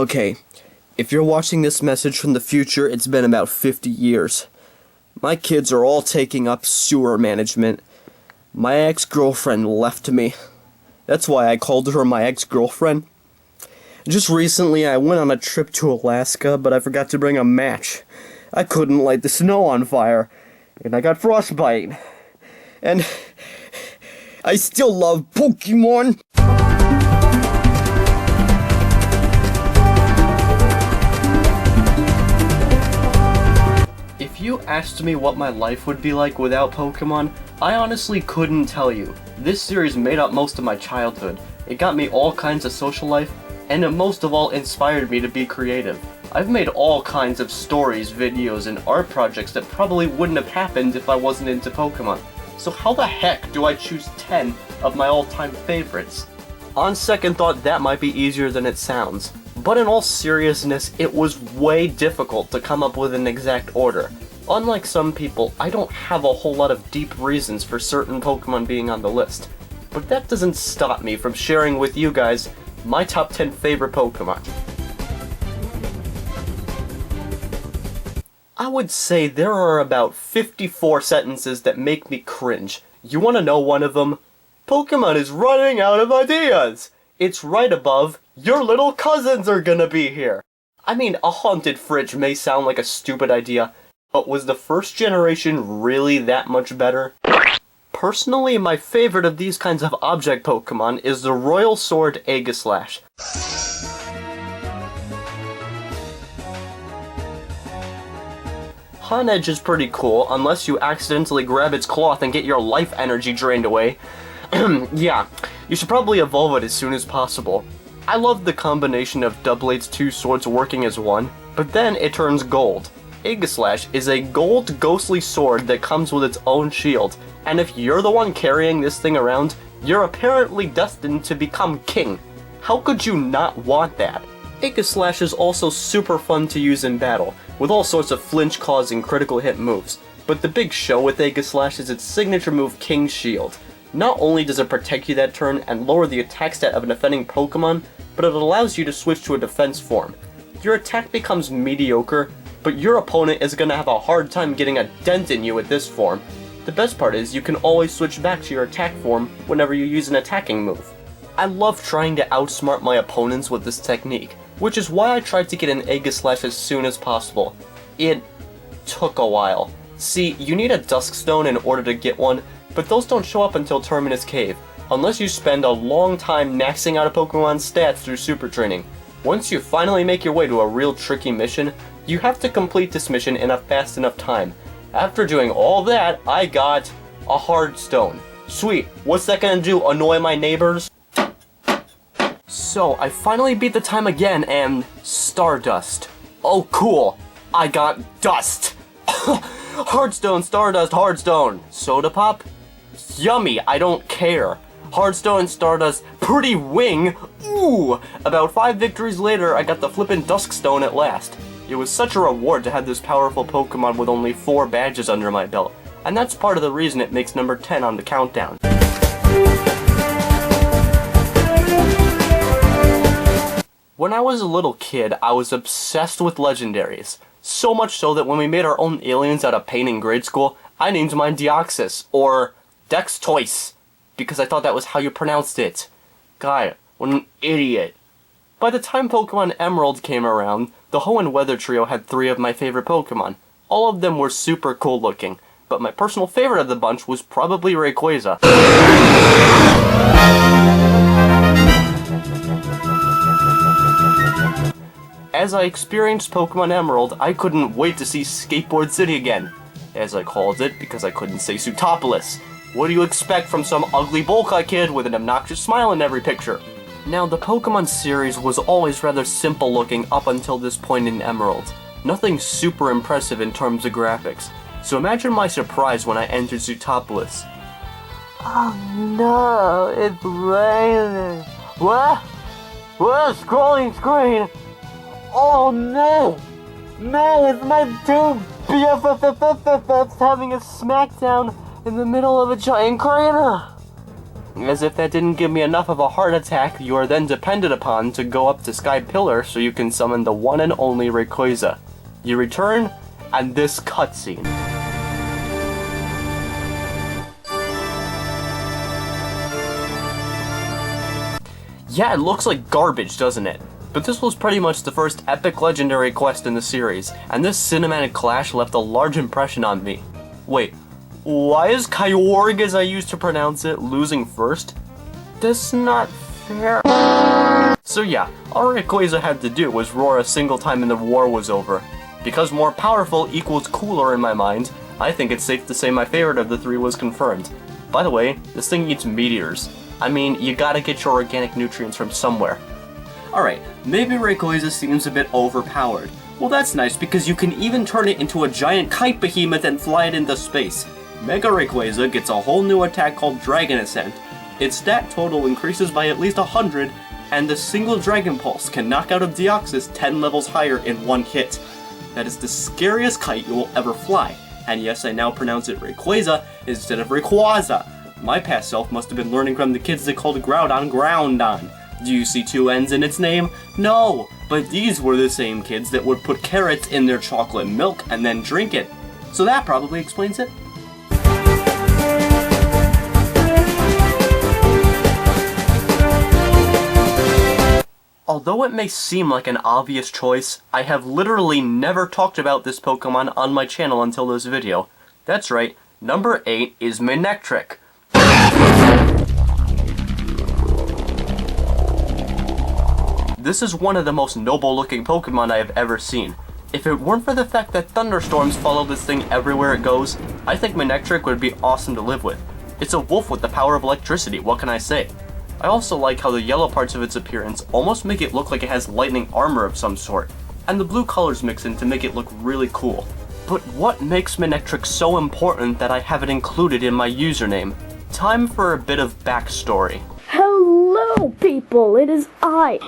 Okay, if you're watching this message from the future, it's been about 50 years. My kids are all taking up sewer management. My ex-girlfriend left me. That's why I called her my ex-girlfriend. Just recently, I went on a trip to Alaska, but I forgot to bring a match. I couldn't light the snow on fire, and I got frostbite. And I still love Pokemon. If you asked me what my life would be like without Pokemon, I honestly couldn't tell you. This series made up most of my childhood. It got me all kinds of social life, and it most of all inspired me to be creative. I've made all kinds of stories, videos, and art projects that probably wouldn't have happened if I wasn't into Pokemon. So how the heck do I choose 10 of my all-time favorites? On second thought, that might be easier than it sounds. But in all seriousness, it was way difficult to come up with an exact order. Unlike some people, I don't have a whole lot of deep reasons for certain Pokemon being on the list. But that doesn't stop me from sharing with you guys my top 10 favorite Pokemon. I would say there are about 54 sentences that make me cringe. You wanna know one of them? Pokemon is running out of ideas! It's right above, your little cousins are gonna be here! I mean, a haunted fridge may sound like a stupid idea, but was the first generation really that much better? Personally, my favorite of these kinds of object Pokemon is the Royal Sword Aegislash. Honedge is pretty cool, unless you accidentally grab its cloth and get your life energy drained away. Yeah, you should probably evolve it as soon as possible. I love the combination of Doublade's two swords working as one, but then it turns gold. Aegislash is a gold ghostly sword that comes with its own shield, and if you're the one carrying this thing around, you're apparently destined to become king. How could you not want that? Aegislash is also super fun to use in battle, with all sorts of flinch-causing critical hit moves. But the big show with Aegislash is its signature move, King's Shield. Not only does it protect you that turn and lower the attack stat of an offending Pokemon, but it allows you to switch to a defense form. Your attack becomes mediocre, but your opponent is gonna have a hard time getting a dent in you with this form. The best part is you can always switch back to your attack form whenever you use an attacking move. I love trying to outsmart my opponents with this technique, which is why I tried to get an Aegislash as soon as possible. It took a while. See, you need a Duskstone in order to get one, but those don't show up until Terminus Cave, unless you spend a long time maxing out a Pokemon's stats through Super Training. Once you finally make your way to a real tricky mission, you have to complete this mission in a fast enough time. After doing all that, I got a Hardstone. Sweet, what's that gonna do, annoy my neighbors? So, I finally beat the time again, and Stardust. Oh cool, I got Dust! Hardstone, Stardust, Hardstone! Soda Pop? Yummy, I don't care. Hardstone, Stardust, pretty wing! Ooh! About 5 victories later, I got the flippin' Duskstone at last. It was such a reward to have this powerful Pokemon with only 4 badges under my belt, and that's part of the reason it makes number 10 on the countdown. When I was a little kid, I was obsessed with legendaries. So much so that when we made our own aliens out of paint in grade school, I named mine Deoxys, or Dextois, because I thought that was how you pronounced it. God, what an idiot. By the time Pokemon Emerald came around, the Hoenn Weather Trio had 3 of my favorite Pokemon. All of them were super cool looking, but my personal favorite of the bunch was probably Rayquaza. As I experienced Pokemon Emerald, I couldn't wait to see Skateboard City again. As I called it, because I couldn't say Sootopolis. What do you expect from some ugly bowl-cut kid with an obnoxious smile in every picture? Now, the Pokemon series was always rather simple looking up until this point in Emerald. Nothing super impressive in terms of graphics. So imagine my surprise when I entered Sootopolis. Oh no, it's raining. What? What? Scrolling screen? Oh no! No, it's my two BFFs having a smackdown in the middle of a giant crater! As if that didn't give me enough of a heart attack, you are then depended upon to go up to Sky Pillar so you can summon the one and only Rayquaza. You return, and this cutscene. Yeah, it looks like garbage, doesn't it? But this was pretty much the first epic legendary quest in the series, and this cinematic clash left a large impression on me. Wait, why is Kyogre, as I used to pronounce it, losing first? That's not fair. So yeah, all Rayquaza had to do was roar a single time and the war was over. Because more powerful equals cooler in my mind, I think it's safe to say my favorite of the three was confirmed. By the way, this thing eats meteors. I mean, you gotta get your organic nutrients from somewhere. Alright, maybe Rayquaza seems a bit overpowered. Well, that's nice because you can even turn it into a giant kite behemoth and fly it into space. Mega Rayquaza gets a whole new attack called Dragon Ascent. Its stat total increases by at least 100, and the single Dragon Pulse can knock out a Deoxys 10 levels higher in one hit. That is the scariest kite you will ever fly. And yes, I now pronounce it Rayquaza instead of Rayquaza. My past self must have been learning from the kids that called Groudon Groundon. Do you see two N's in its name? No, but these were the same kids that would put carrots in their chocolate milk and then drink it. So that probably explains it. Although it may seem like an obvious choice, I have literally never talked about this Pokemon on my channel until this video. That's right, number 8 is Manectric. This is one of the most noble looking Pokemon I have ever seen. If it weren't for the fact that thunderstorms follow this thing everywhere it goes, I think Manectric would be awesome to live with. It's a wolf with the power of electricity, what can I say? I also like how the yellow parts of its appearance almost make it look like it has lightning armor of some sort, and the blue colors mix in to make it look really cool. But what makes Manectric so important that I have it included in my username? Time for a bit of backstory. Hello, people, it is I,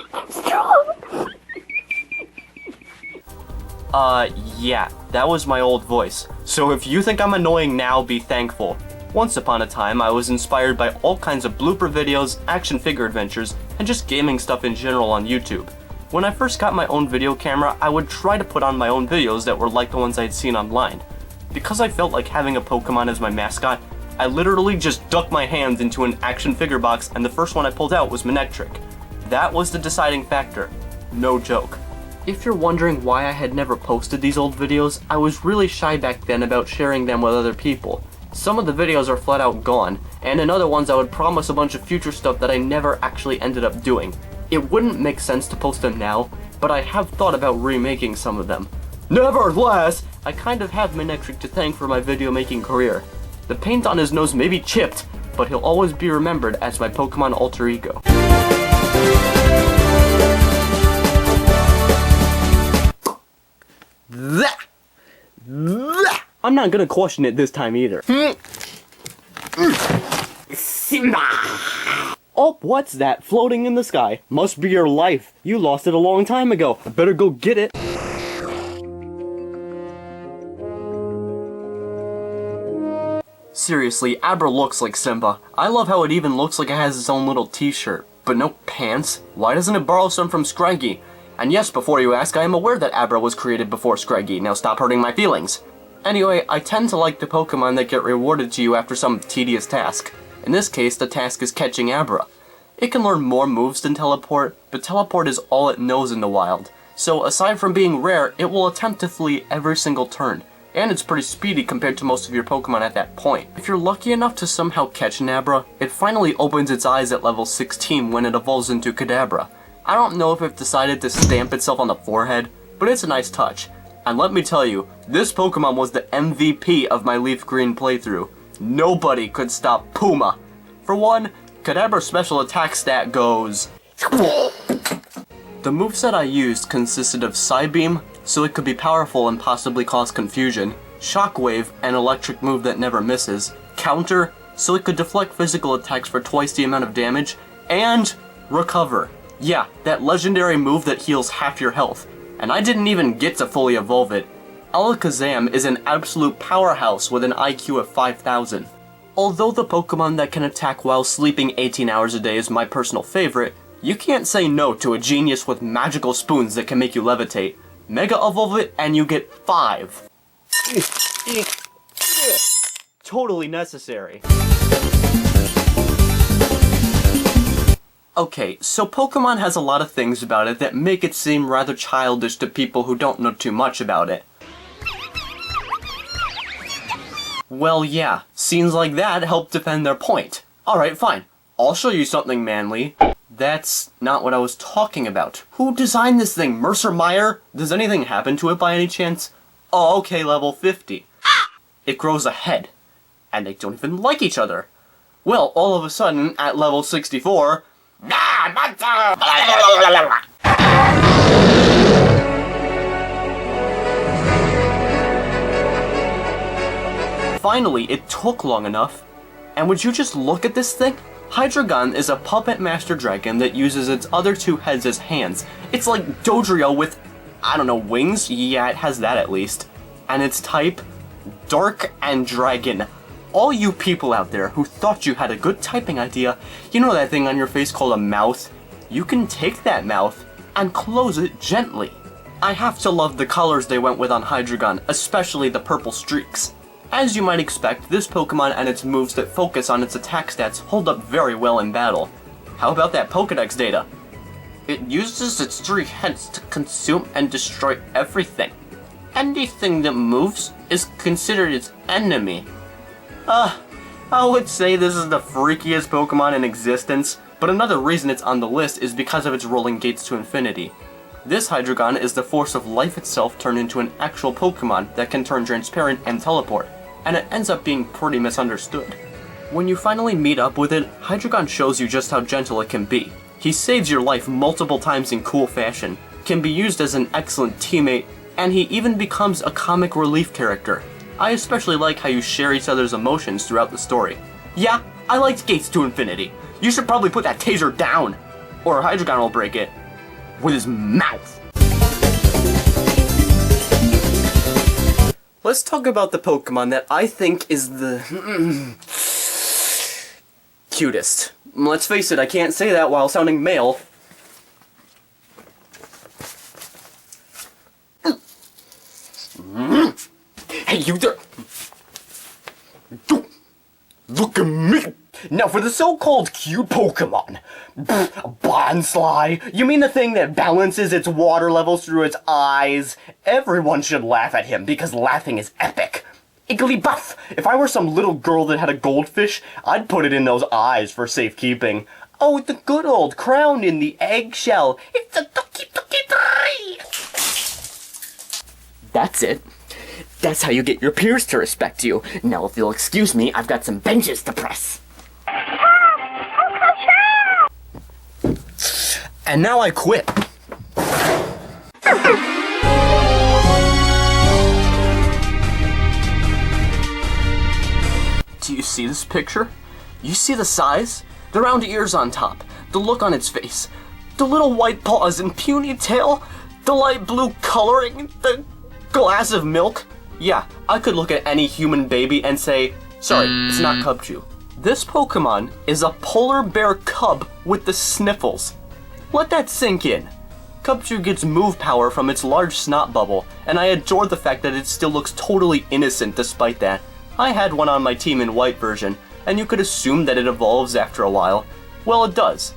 yeah, that was my old voice. So if you think I'm annoying now, be thankful. Once upon a time, I was inspired by all kinds of blooper videos, action figure adventures, and just gaming stuff in general on YouTube. When I first got my own video camera, I would try to put on my own videos that were like the ones I'd seen online. Because I felt like having a Pokemon as my mascot, I literally just ducked my hands into an action figure box and the first one I pulled out was Manectric. That was the deciding factor. No joke. If you're wondering why I had never posted these old videos, I was really shy back then about sharing them with other people. Some of the videos are flat out gone, and in other ones I would promise a bunch of future stuff that I never actually ended up doing. It wouldn't make sense to post them now, but I have thought about remaking some of them. Nevertheless, I kind of have Manectric to thank for my video making career. The paint on his nose may be chipped, but he'll always be remembered as my Pokemon alter ego. I'm not gonna question it this time either. Oh, what's that floating in the sky? Must be your life. You lost it a long time ago. I better go get it. Seriously, Abra looks like Simba. I love how it even looks like it has its own little t-shirt. But no pants? Why doesn't it borrow some from Scraggy? And yes, before you ask, I am aware that Abra was created before Scraggy. Now stop hurting my feelings. Anyway, I tend to like the Pokemon that get rewarded to you after some tedious task. In this case, the task is catching Abra. It can learn more moves than Teleport, but Teleport is all it knows in the wild. So aside from being rare, it will attempt to flee every single turn. And it's pretty speedy compared to most of your Pokemon at that point. If you're lucky enough to somehow catch an Abra, it finally opens its eyes at level 16 when it evolves into Kadabra. I don't know if it decided to stamp itself on the forehead, but it's a nice touch. And let me tell you, this Pokemon was the MVP of my Leaf Green playthrough. Nobody could stop Puma. For one, Kadabra's special attack stat goes... The moveset I used consisted of Psybeam, so it could be powerful and possibly cause confusion, Shockwave, an electric move that never misses, Counter, so it could deflect physical attacks for twice the amount of damage, and Recover. Yeah, that legendary move that heals half your health. And I didn't even get to fully evolve it. Alakazam is an absolute powerhouse with an IQ of 5,000. Although the Pokemon that can attack while sleeping 18 hours a day is my personal favorite, you can't say no to a genius with magical spoons that can make you levitate. Mega Evolve it and you get 5. Totally necessary. Okay, so Pokemon has a lot of things about it that make it seem rather childish to people who don't know too much about it. Well, yeah, scenes like that help defend their point. Alright, fine. I'll show you something manly. That's not what I was talking about. Who designed this thing? Mercer Meyer? Does anything happen to it by any chance? Oh, okay, level 50. It grows a head. And they don't even like each other. Well, all of a sudden, at level 64... Finally, it took long enough. And would you just look at this thing? Hydreigon is a puppet master dragon that uses its other 2 heads as hands. It's like Dodrio with, I don't know, wings? Yeah, it has that at least. And its type? Dark and Dragon. All you people out there who thought you had a good typing idea, you know that thing on your face called a mouth? You can take that mouth and close it gently. I have to love the colors they went with on Hydreigon, especially the purple streaks. As you might expect, this Pokemon and its moves that focus on its attack stats hold up very well in battle. How about that Pokedex data? It uses its 3 heads to consume and destroy everything. Anything that moves is considered its enemy. I would say this is the freakiest Pokemon in existence, but another reason it's on the list is because of its rolling gates to infinity. This Hydreigon is the force of life itself turned into an actual Pokemon that can turn transparent and teleport, and it ends up being pretty misunderstood. When you finally meet up with it, Hydreigon shows you just how gentle it can be. He saves your life multiple times in cool fashion, can be used as an excellent teammate, and he even becomes a comic relief character. I especially like how you share each other's emotions throughout the story. Yeah, I liked Gates to Infinity. You should probably put that taser down, or Hydreigon will break it. With his mouth. Let's talk about the Pokemon that I think is the cutest. Let's face it, I can't say that while sounding male. Hey, you there! Look at me! Now for the so-called cute Pokemon. Bonsly? You mean the thing that balances its water levels through its eyes? Everyone should laugh at him because laughing is epic. Igglybuff! If I were some little girl that had a goldfish, I'd put it in those eyes for safekeeping. Oh, the good old crown in the eggshell. It's a tuki-tuki-tree! That's it. That's how you get your peers to respect you. Now if you'll excuse me, I've got some benches to press. And now I quit. Do you see this picture? You see the size? The round ears on top, the look on its face, the little white paws and puny tail, the light blue coloring, the glass of milk. Yeah, I could look at any human baby and say, sorry, it's not Cubchoo. This Pokemon is a polar bear cub with the sniffles. Let that sink in. Cubchoo gets move power from its large snot bubble, and I adore the fact that it still looks totally innocent despite that. I had one on my team in white version, and you could assume that it evolves after a while. Well, it does.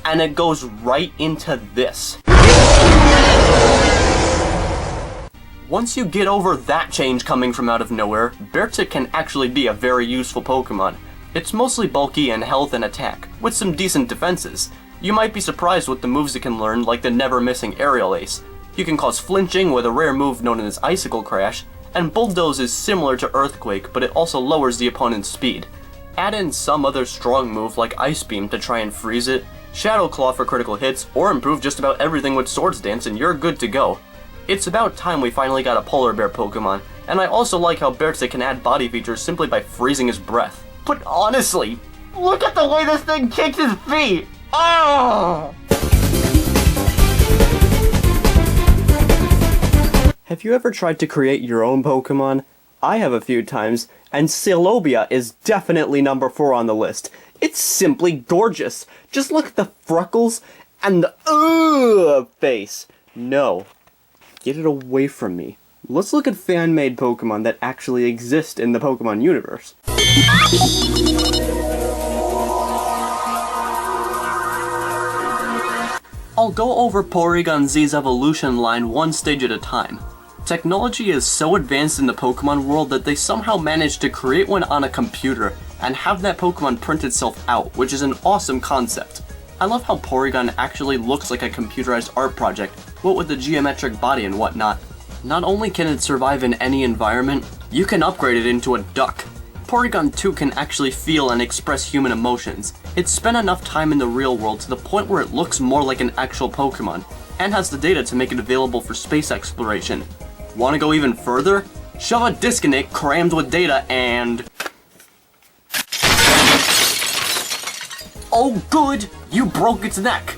And it goes right into this. Once you get over that change coming from out of nowhere, Beartic can actually be a very useful Pokemon. It's mostly bulky in health and attack, with some decent defenses. You might be surprised with the moves it can learn, like the never-missing Aerial Ace. You can cause flinching with a rare move known as Icicle Crash, and Bulldoze is similar to Earthquake, but it also lowers the opponent's speed. Add in some other strong move like Ice Beam to try and freeze it, Shadow Claw for critical hits, or improve just about everything with Swords Dance and you're good to go. It's about time we finally got a polar bear Pokemon, and I also like how Beartic can add body features simply by freezing his breath. But honestly, look at the way this thing kicks his feet! Oh! Have you ever tried to create your own Pokemon? I have a few times, and Celobia is definitely number 4 on the list. It's simply gorgeous. Just look at the freckles and the face. No. Get it away from me. Let's look at fan-made Pokemon that actually exist in the Pokemon universe. I'll go over Porygon-Z's evolution line one stage at a time. Technology is so advanced in the Pokemon world that they somehow managed to create one on a computer and have that Pokemon print itself out, which is an awesome concept. I love how Porygon actually looks like a computerized art project, what with the geometric body and whatnot. Not only can it survive in any environment, you can upgrade it into a duck. Porygon 2 can actually feel and express human emotions. It's spent enough time in the real world to the point where it looks more like an actual Pokemon, and has the data to make it available for space exploration. Want to go even further? Shove a disc in it crammed with data and... Oh good! You broke its neck!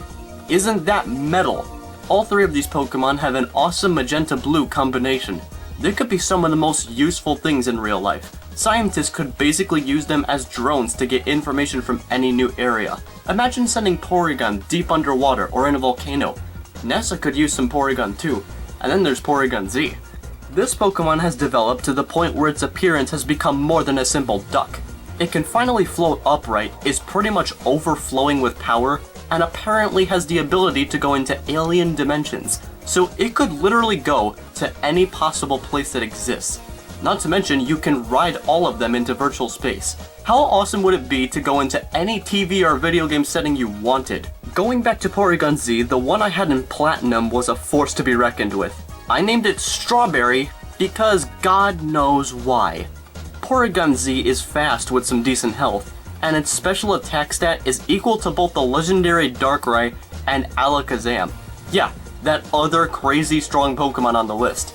Isn't that metal? All 3 of these Pokemon have an awesome magenta-blue combination. They could be some of the most useful things in real life. Scientists could basically use them as drones to get information from any new area. Imagine sending Porygon deep underwater or in a volcano. NASA could use some Porygon too. And then there's Porygon-Z. This Pokemon has developed to the point where its appearance has become more than a simple duck. It can finally float upright, is pretty much overflowing with power, and apparently has the ability to go into alien dimensions. So it could literally go to any possible place that exists. Not to mention, you can ride all of them into virtual space. How awesome would it be to go into any TV or video game setting you wanted? Going back to Porygon-Z, the one I had in Platinum was a force to be reckoned with. I named it Strawberry because God knows why. Porygon-Z is fast with some decent health, and its special attack stat is equal to both the legendary Darkrai and Alakazam. Yeah, that other crazy strong Pokemon on the list.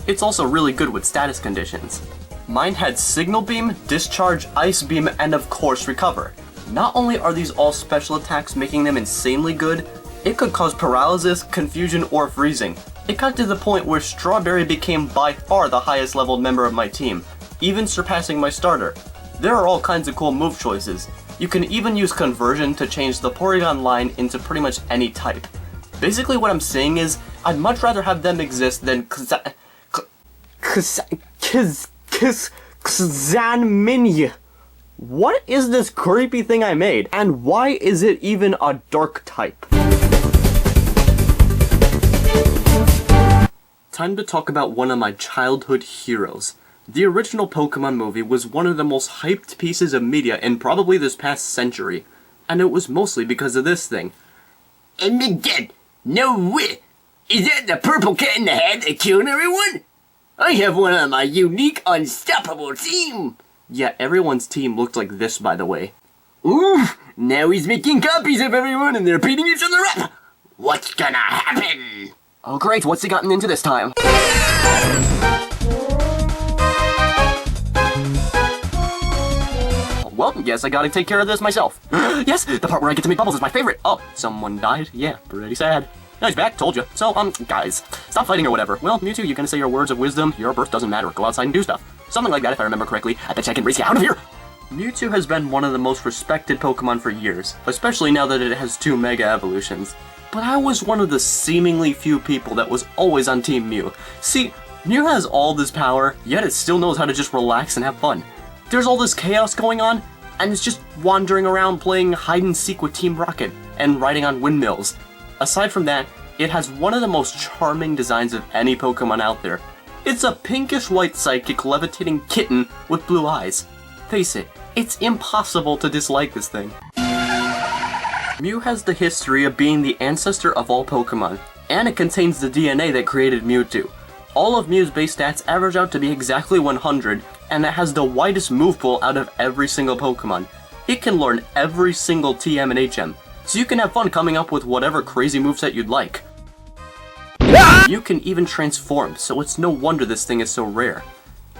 It's also really good with status conditions. Mine had Signal Beam, Discharge, Ice Beam, and of course Recover. Not only are these all special attacks making them insanely good, it could cause paralysis, confusion, or freezing. It got to the point where Strawberry became by far the highest leveled member of my team, even surpassing my starter. There are all kinds of cool move choices. You can even use Conversion to change the Porygon line into pretty much any type. Basically what I'm saying is, I'd much rather have them exist than Xanminyi. What is this creepy thing I made? And why is it even a dark type? Time to talk about one of my childhood heroes. The original Pokemon movie was one of the most hyped pieces of media in probably this past century. And it was mostly because of this thing. Oh my god, no way! Is that the purple cat in the hat that killed everyone? I have one on my unique, unstoppable team! Yeah, everyone's team looked like this, by the way. Ooh, now he's making copies of everyone and they're beating each other up! What's gonna happen? Oh great, what's he gotten into this time? Well, guess I gotta take care of this myself. Yes, the part where I get to make bubbles is my favorite. Oh, someone died? Yeah, pretty sad. No, he's back, told you. So, guys, stop fighting or whatever. Well, Mewtwo, you're gonna say your words of wisdom, your birth doesn't matter, go outside and do stuff. Something like that if I remember correctly. I bet you I can race you out of here! Mewtwo has been one of the most respected Pokemon for years, especially now that it has 2 Mega Evolutions. But I was one of the seemingly few people that was always on Team Mew. See, Mew has all this power, yet it still knows how to just relax and have fun. There's all this chaos going on, and it's just wandering around playing hide-and-seek with Team Rocket, and riding on windmills. Aside from that, it has one of the most charming designs of any Pokemon out there. It's a pinkish-white psychic levitating kitten with blue eyes. Face it, it's impossible to dislike this thing. Mew has the history of being the ancestor of all Pokemon, and it contains the DNA that created Mewtwo. All of Mew's base stats average out to be exactly 100, and it has the widest move pool out of every single Pokemon. It can learn every single TM and HM, so you can have fun coming up with whatever crazy moveset you'd like. You can even transform, so it's no wonder this thing is so rare.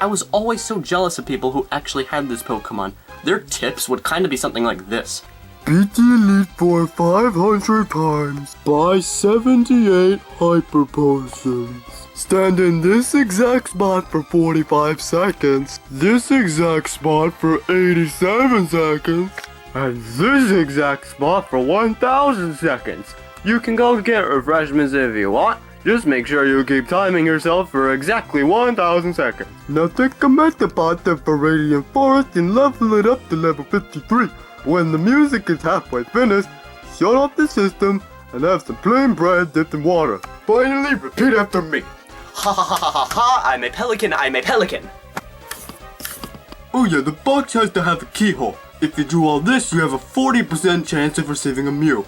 I was always so jealous of people who actually had this Pokemon. Their tips would kinda be something like this. Beat the Elite Four 500 times by 78 Hyper Potions. Stand in this exact spot for 45 seconds, this exact spot for 87 seconds, and this exact spot for 1000 seconds. You can go get refreshments if you want. Just make sure you keep timing yourself for exactly 1000 seconds. Now take a Metapod to Radiant Forest and level it up to level 53. When the music is halfway finished, shut off the system and have some plain bread dipped in water. Finally, repeat after me. Ha ha ha ha ha ha, I'm a pelican, I'm a pelican. Oh yeah, the box has to have a keyhole. If you do all this, you have a 40% chance of receiving a Mew.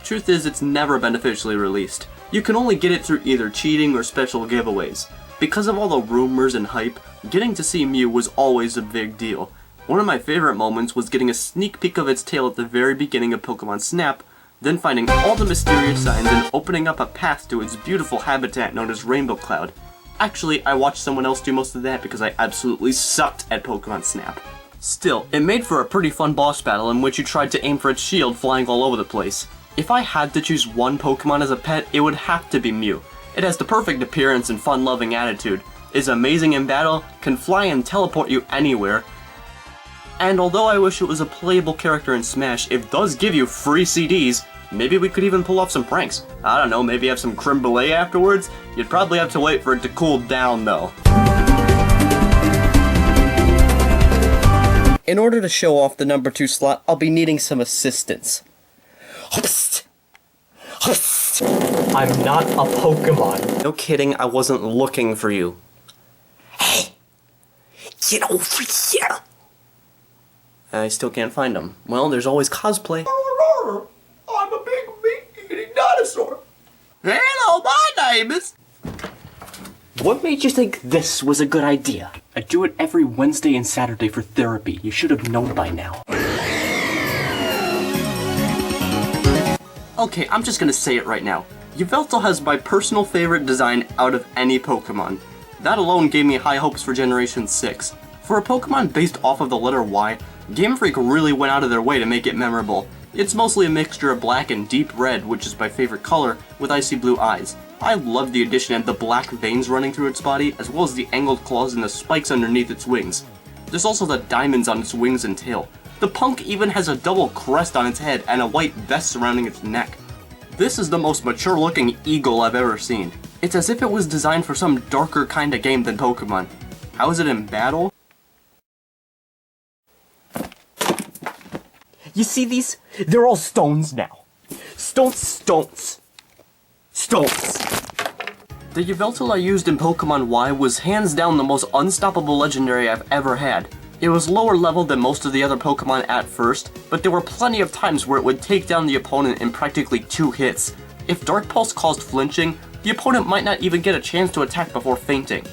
Truth is, it's never been officially released. You can only get it through either cheating or special giveaways. Because of all the rumors and hype, getting to see Mew was always a big deal. One of my favorite moments was getting a sneak peek of its tail at the very beginning of Pokemon Snap, then finding all the mysterious signs and opening up a path to its beautiful habitat known as Rainbow Cloud. Actually, I watched someone else do most of that because I absolutely sucked at Pokemon Snap. Still, it made for a pretty fun boss battle in which you tried to aim for its shield flying all over the place. If I had to choose one Pokemon as a pet, it would have to be Mew. It has the perfect appearance and fun-loving attitude, is amazing in battle, can fly and teleport you anywhere, and although I wish it was a playable character in Smash, it does give you free CDs. Maybe we could even pull off some pranks. I don't know, maybe have some creme brulee afterwards? You'd probably have to wait for it to cool down though. In order to show off the number 2 slot, I'll be needing some assistance. I'm not a Pokemon. No kidding, I wasn't looking for you. Hey, get over here. I still can't find him. Well, there's always cosplay. I'm a big meat-eating dinosaur. Hello, my name is... What made you think this was a good idea? I do it every Wednesday and Saturday for therapy. You should have known by now. Okay, I'm just gonna say it right now. Yveltal has my personal favorite design out of any Pokemon. That alone gave me high hopes for Generation 6. For a Pokemon based off of the letter Y, Game Freak really went out of their way to make it memorable. It's mostly a mixture of black and deep red, which is my favorite color, with icy blue eyes. I love the addition of the black veins running through its body, as well as the angled claws and the spikes underneath its wings. There's also the diamonds on its wings and tail. The punk even has a double crest on its head and a white vest surrounding its neck. This is the most mature looking eagle I've ever seen. It's as if it was designed for some darker kind of game than Pokemon. How is it in battle? You see these? They're all stones now. Stones. The Yveltal I used in Pokemon Y was hands down the most unstoppable legendary I've ever had. It was lower level than most of the other Pokemon at first, but there were plenty of times where it would take down the opponent in practically 2 hits. If Dark Pulse caused flinching, the opponent might not even get a chance to attack before fainting.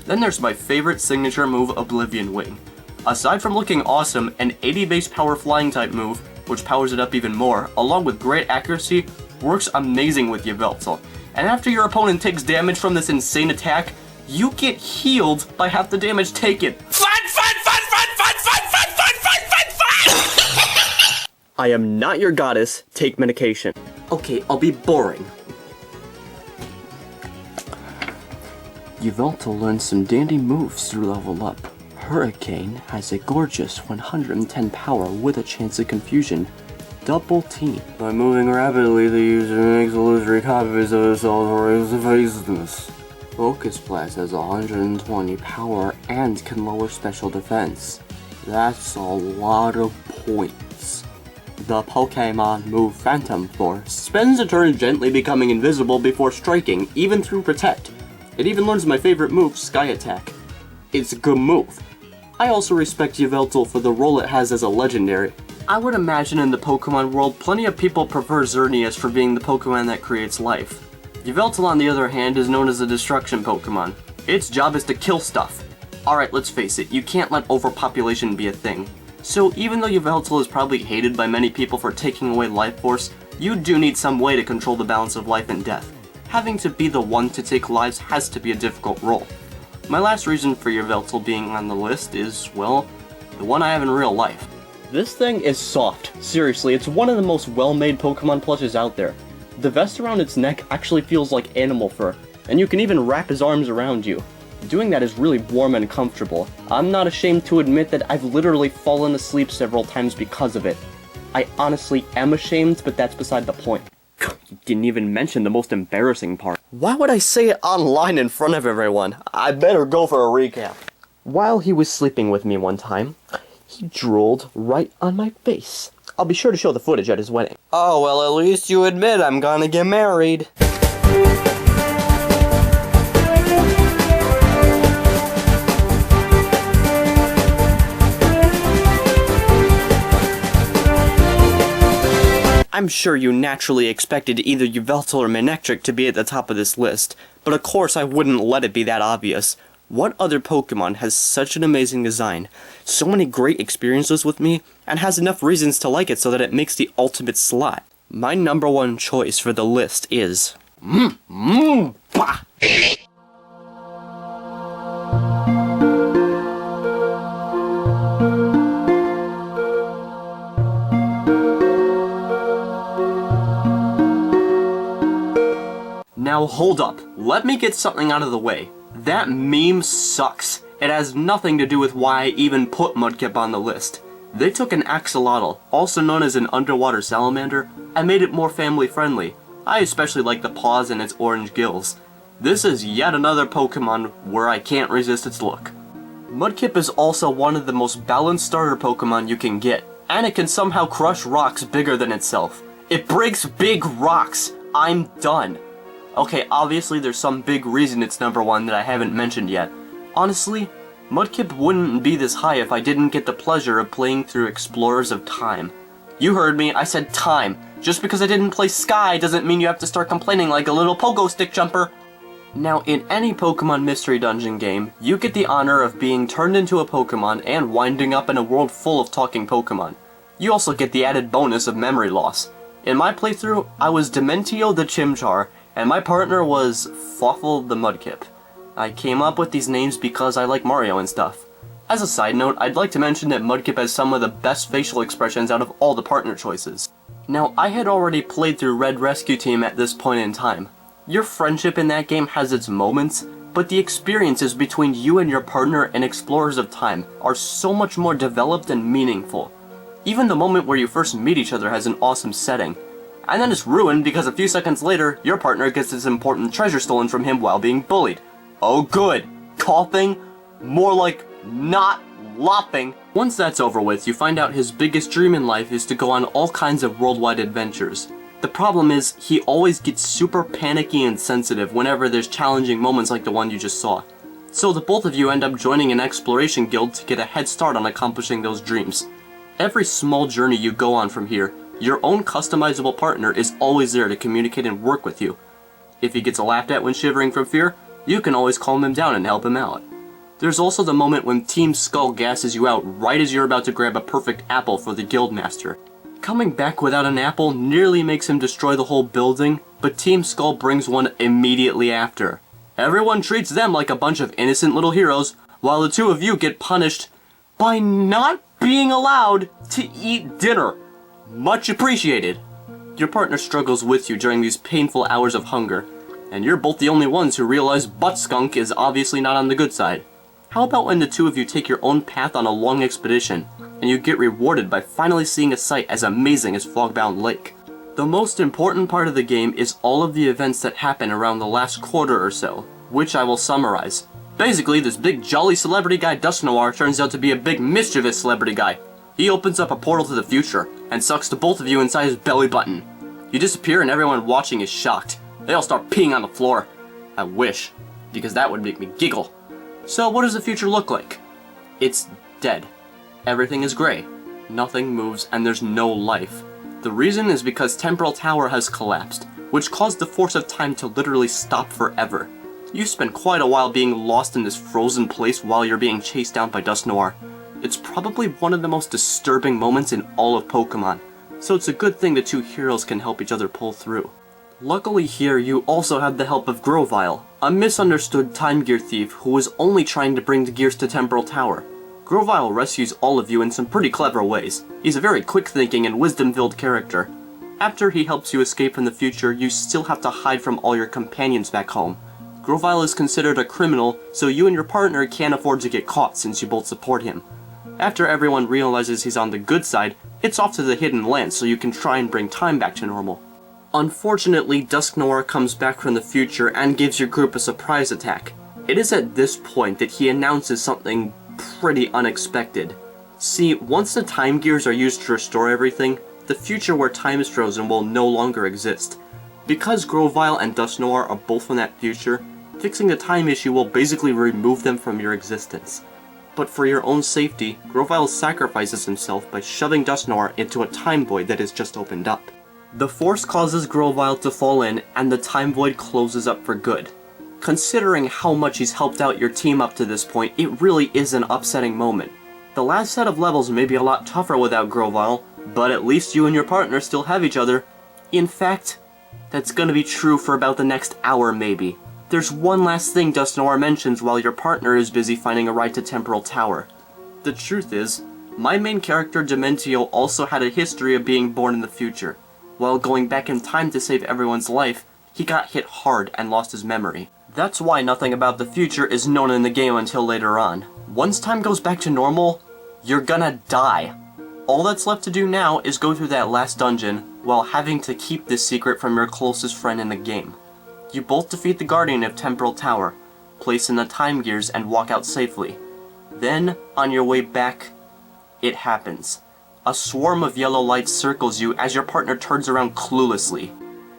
Then there's my favorite signature move, Oblivion Wing. Aside from looking awesome, an 80 base power flying type move, which powers it up even more, along with great accuracy, works amazing with Yveltal. And after your opponent takes damage from this insane attack, you get healed by half the damage taken. Fun! I am not your goddess, take medication. Okay, I'll be boring. Yveltal learns some dandy moves through level up. Hurricane has a gorgeous 110 power with a chance of confusion. Double team. By moving rapidly, the user makes illusory copies of itself or is evasiveness. Focus Blast has 120 power and can lower special defense. That's a lot of points. The Pokemon move Phantom Force spends a turn gently becoming invisible before striking, even through Protect. It even learns my favorite move, Sky Attack. It's a good move. I also respect Yveltal for the role it has as a legendary. I would imagine in the Pokemon world, plenty of people prefer Xerneas for being the Pokemon that creates life. Yveltal, on the other hand, is known as a destruction Pokemon. Its job is to kill stuff. Alright, let's face it, you can't let overpopulation be a thing. So even though Yveltal is probably hated by many people for taking away life force, you do need some way to control the balance of life and death. Having to be the one to take lives has to be a difficult role. My last reason for Yveltal being on the list is, well, the one I have in real life. This thing is soft. Seriously, it's one of the most well-made Pokemon plushes out there. The vest around its neck actually feels like animal fur, and you can even wrap his arms around you. Doing that is really warm and comfortable. I'm not ashamed to admit that I've literally fallen asleep several times because of it. I honestly am ashamed, but that's beside the point. You didn't even mention the most embarrassing part. Why would I say it online in front of everyone? I better go for a recap. While he was sleeping with me one time, he drooled right on my face. I'll be sure to show the footage at his wedding. Oh, well, at least you admit I'm gonna get married. I'm sure you naturally expected either Yveltal or Manectric to be at the top of this list, but of course I wouldn't let it be that obvious. What other Pokemon has such an amazing design, so many great experiences with me, and has enough reasons to like it so that it makes the ultimate slot? My number one choice for the list is... Bah! Now hold up, let me get something out of the way. That meme sucks. It has nothing to do with why I even put Mudkip on the list. They took an axolotl, also known as an underwater salamander, and made it more family friendly. I especially like the paws and its orange gills. This is yet another Pokemon where I can't resist its look. Mudkip is also one of the most balanced starter Pokemon you can get, and it can somehow crush rocks bigger than itself. It breaks big rocks! I'm done. Okay, obviously there's some big reason it's number one that I haven't mentioned yet. Honestly, Mudkip wouldn't be this high if I didn't get the pleasure of playing through Explorers of Time. You heard me, I said time. Just because I didn't play Sky doesn't mean you have to start complaining like a little pogo stick jumper. Now, in any Pokemon Mystery Dungeon game, you get the honor of being turned into a Pokemon and winding up in a world full of talking Pokemon. You also get the added bonus of memory loss. In my playthrough, I was Dementio the Chimchar, and my partner was Fawful the Mudkip. I came up with these names because I like Mario and stuff. As a side note, I'd like to mention that Mudkip has some of the best facial expressions out of all the partner choices. Now, I had already played through Red Rescue Team at this point in time. Your friendship in that game has its moments, but the experiences between you and your partner in Explorers of Time are so much more developed and meaningful. Even the moment where you first meet each other has an awesome setting. And then it's ruined because a few seconds later, your partner gets his important treasure stolen from him while being bullied. Oh good. Coughing? More like not lopping. Once that's over with, you find out his biggest dream in life is to go on all kinds of worldwide adventures. The problem is, he always gets super panicky and sensitive whenever there's challenging moments like the one you just saw. So the both of you end up joining an exploration guild to get a head start on accomplishing those dreams. Every small journey you go on from here, your own customizable partner is always there to communicate and work with you. If he gets laughed at when shivering from fear, you can always calm him down and help him out. There's also the moment when Team Skull gasses you out right as you're about to grab a perfect apple for the Guildmaster. Coming back without an apple nearly makes him destroy the whole building, but Team Skull brings one immediately after. Everyone treats them like a bunch of innocent little heroes, while the two of you get punished by not being allowed to eat dinner. Much appreciated. Your partner struggles with you during these painful hours of hunger, and you're both the only ones who realize Butt Skunk is obviously not on the good side. How about when the two of you take your own path on a long expedition, and you get rewarded by finally seeing a sight as amazing as Fogbound Lake? The most important part of the game is all of the events that happen around the last quarter or so, which I will summarize. Basically, this big jolly celebrity guy Dusknoir turns out to be a big mischievous celebrity guy. He opens up a portal to the future, and sucks to both of you inside his belly button. You disappear and everyone watching is shocked. They all start peeing on the floor. I wish, because that would make me giggle. So what does the future look like? It's dead. Everything is gray. Nothing moves and there's no life. The reason is because Temporal Tower has collapsed, which caused the force of time to literally stop forever. You spend quite a while being lost in this frozen place while you're being chased down by Dusknoir. It's probably one of the most disturbing moments in all of Pokemon, so it's a good thing the two heroes can help each other pull through. Luckily here, you also have the help of Grovyle, a misunderstood time gear thief who was only trying to bring the gears to Temporal Tower. Grovyle rescues all of you in some pretty clever ways. He's a very quick-thinking and wisdom-filled character. After he helps you escape from the future, you still have to hide from all your companions back home. Grovyle is considered a criminal, so you and your partner can't afford to get caught since you both support him. After everyone realizes he's on the good side, it's off to the Hidden Lands so you can try and bring time back to normal. Unfortunately, Dusknoir comes back from the future and gives your group a surprise attack. It is at this point that he announces something pretty unexpected. See, once the time gears are used to restore everything, the future where time is frozen will no longer exist. Because Grovyle and Dusknoir are both from that future, fixing the time issue will basically remove them from your existence. But for your own safety, Grovyle sacrifices himself by shoving Dusknoir into a time void that has just opened up. The force causes Grovyle to fall in, and the time void closes up for good. Considering how much he's helped out your team up to this point, it really is an upsetting moment. The last set of levels may be a lot tougher without Grovyle, but at least you and your partner still have each other. In fact, that's gonna be true for about the next hour maybe. There's one last thing Dusknoir mentions while your partner is busy finding a ride to Temporal Tower. The truth is, my main character Dementio also had a history of being born in the future. While going back in time to save everyone's life, he got hit hard and lost his memory. That's why nothing about the future is known in the game until later on. Once time goes back to normal, you're gonna die. All that's left to do now is go through that last dungeon while having to keep this secret from your closest friend in the game. You both defeat the Guardian of Temporal Tower, place in the time gears, and walk out safely. Then, on your way back, it happens. A swarm of yellow lights circles you as your partner turns around cluelessly.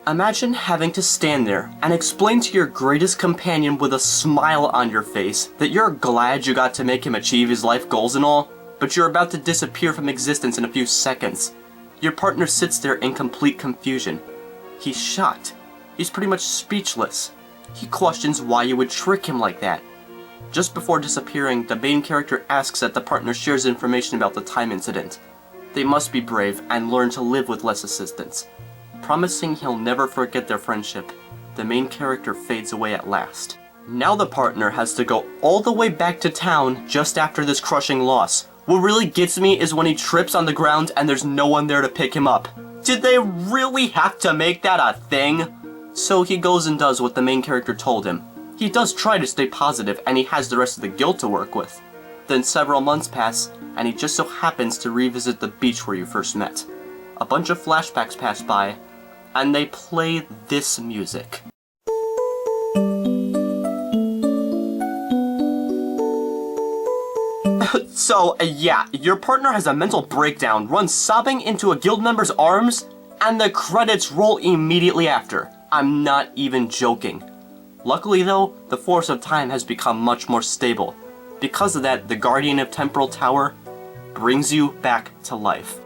Imagine having to stand there and explain to your greatest companion with a smile on your face that you're glad you got to make him achieve his life goals and all, but you're about to disappear from existence in a few seconds. Your partner sits there in complete confusion. He's shocked. He's pretty much speechless. He questions why you would trick him like that. Just before disappearing, the main character asks that the partner shares information about the time incident. They must be brave and learn to live with less assistance. Promising he'll never forget their friendship, the main character fades away at last. Now the partner has to go all the way back to town just after this crushing loss. What really gets me is when he trips on the ground and there's no one there to pick him up. Did they really have to make that a thing? So he goes and does what the main character told him. He does try to stay positive and he has the rest of the guild to work with. Then several months pass and he just so happens to revisit the beach where you first met. A bunch of flashbacks pass by and they play this music. So, yeah, your partner has a mental breakdown, runs sobbing into a guild member's arms, and the credits roll immediately after. I'm not even joking. Luckily though, the force of time has become much more stable. Because of that, the Guardian of Temporal Tower brings you back to life.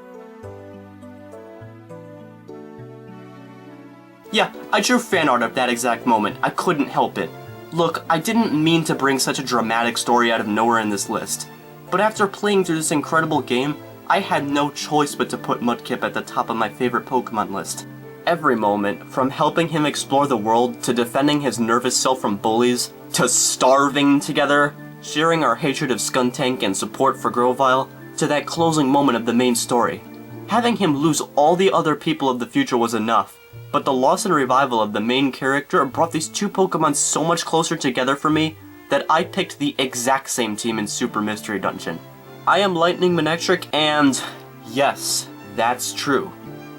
Yeah, I drew fan art of that exact moment. I couldn't help it. Look, I didn't mean to bring such a dramatic story out of nowhere in this list. But after playing through this incredible game, I had no choice but to put Mudkip at the top of my favorite Pokemon list. Every moment, from helping him explore the world, to defending his nervous self from bullies, to starving together, sharing our hatred of Skuntank and support for Grovyle, to that closing moment of the main story. Having him lose all the other people of the future was enough, but the loss and revival of the main character brought these two Pokemon so much closer together for me that I picked the exact same team in Super Mystery Dungeon. I am Lightning Manectric, and yes, that's true.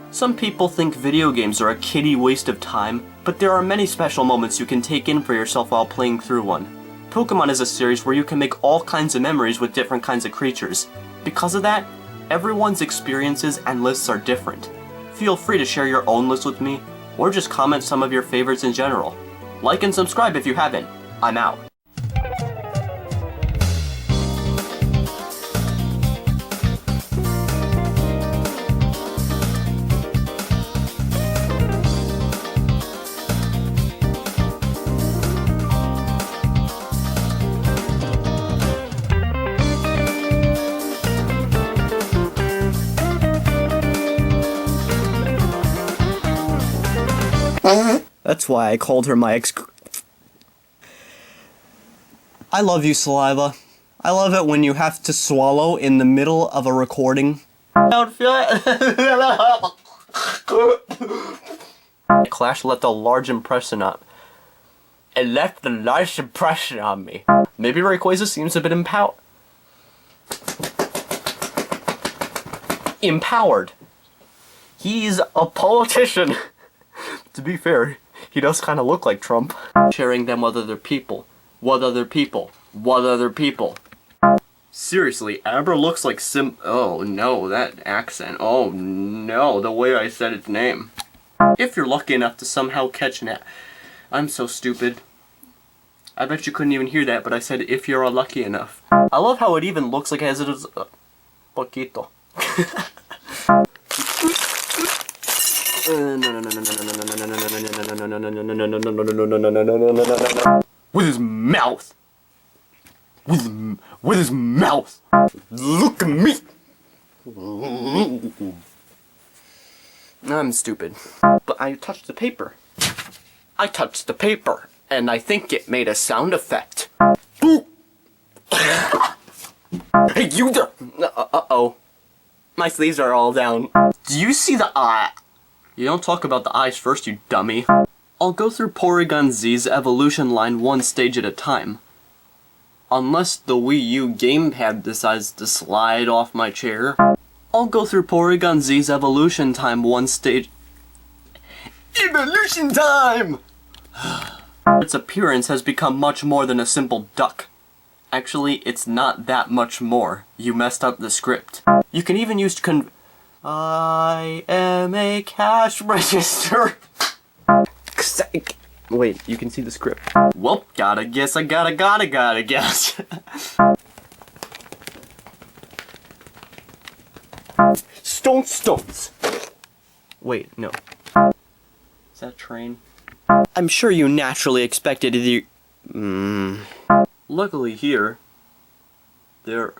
Some people think video games are a kiddie waste of time, but there are many special moments you can take in for yourself while playing through one. Pokemon is a series where you can make all kinds of memories with different kinds of creatures. Because of that, everyone's experiences and lists are different. Feel free to share your own list with me, or just comment some of your favorites in general. Like and subscribe if you haven't. I'm out. That's why I called her my ex. I love you, Saliva. I love it when you have to swallow in the middle of a recording. I don't feel it. Clash left a large impression on. It left a large impression on me. Maybe Rayquaza seems a bit empowered. He's a politician. To be fair, he does kind of look like Trump. Sharing them with other people. What other people? What other people? Seriously, Abra looks like Oh no, that accent. Oh no, the way I said its name. If you're lucky enough to somehow catch an I'm so stupid. I bet you couldn't even hear that, but I said if you're lucky enough. I love how it even looks like it has poquito. With his mouth. With his mouth. Look at me. I'm stupid. But I touched the paper. I touched the paper, and I think it made a sound effect. Hey, you there! Uh-oh. My sleeves are all down. Do you see the eye? You don't talk about the eyes first, you dummy. I'll go through Porygon-Z's evolution line one stage at a time. Unless the Wii U gamepad decides to slide off my chair. I'll go through Porygon-Z's evolution time one stage... Evolution time! Its appearance has become much more than a simple duck. Actually, it's not that much more. You messed up the script. You can even use I am a cash register. Wait, you can see the script. Well, gotta guess. Stones. Wait, no. Is that a train? I'm sure you naturally expected the... Luckily here, there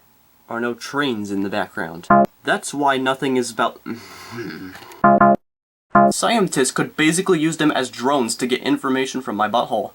are no trains in the background. That's why nothing is about... Scientists could basically use them as drones to get information from my butthole.